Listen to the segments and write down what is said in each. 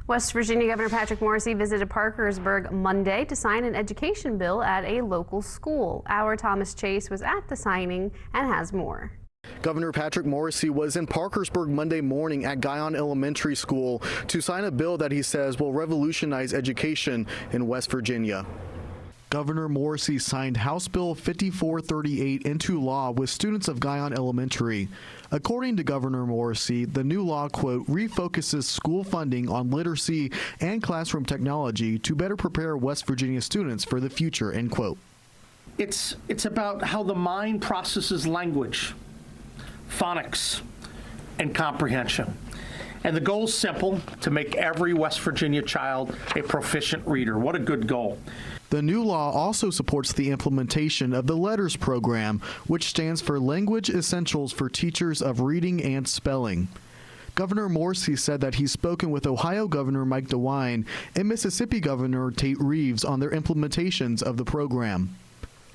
West Virginia Governor Patrick Morrisey visited Parkersburg Monday to sign an education bill at a local school. Our Thomas Chase was at the signing and has more. Governor Patrick Morrisey was in Parkersburg Monday morning at Guyon Elementary School to sign a bill that he says will revolutionize education in West Virginia. Governor Morrisey signed House Bill 5438 into law with students of Guyon Elementary. According to Governor Morrisey, the new law, quote, refocuses school funding on literacy and classroom technology to better prepare West Virginia students for the future, end quote. It's about how the mind processes language, phonics, and comprehension. And the goal is simple, to make every West Virginia child a proficient reader. What a good goal. The new law also supports the implementation of the LETTERS program, which stands for Language Essentials for Teachers of Reading and Spelling. Governor Morrisey said that he's spoken with Ohio Governor Mike DeWine and Mississippi Governor Tate Reeves on their implementations of the program.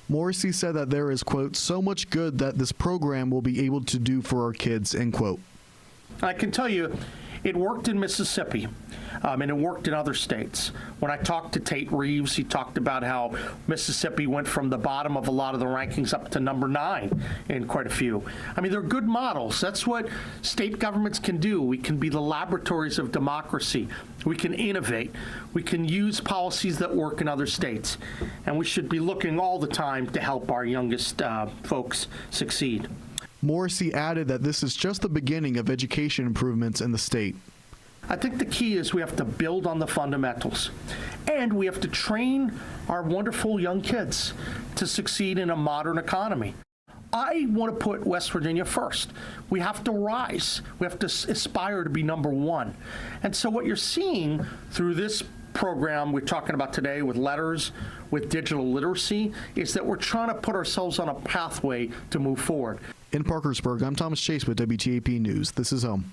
Morrisey said that there is, quote, so much good that this program will be able to do for our kids, end quote. I can tell you, it worked in Mississippi, and it worked in other states. When I talked to Tate Reeves, he talked about how Mississippi went from the bottom of a lot of the rankings up to number 9 in quite a few. I mean, they're good models. That's what state governments can do. We can be the laboratories of democracy. We can innovate. We can use policies that work in other states. And we should be looking all the time to help our youngest folks succeed. Morrisey added that this is just the beginning of education improvements in the state. I think the key is we have to build on the fundamentals, and we have to train our wonderful young kids to succeed in a modern economy. I want to put West Virginia first. We have to rise. We have to aspire to be number 1. And so what you're seeing through this program we're talking about today with LETTERS, with digital literacy, is that we're trying to put ourselves on a pathway to move forward. In Parkersburg, I'm Thomas Chase with WTAP News. This is Home.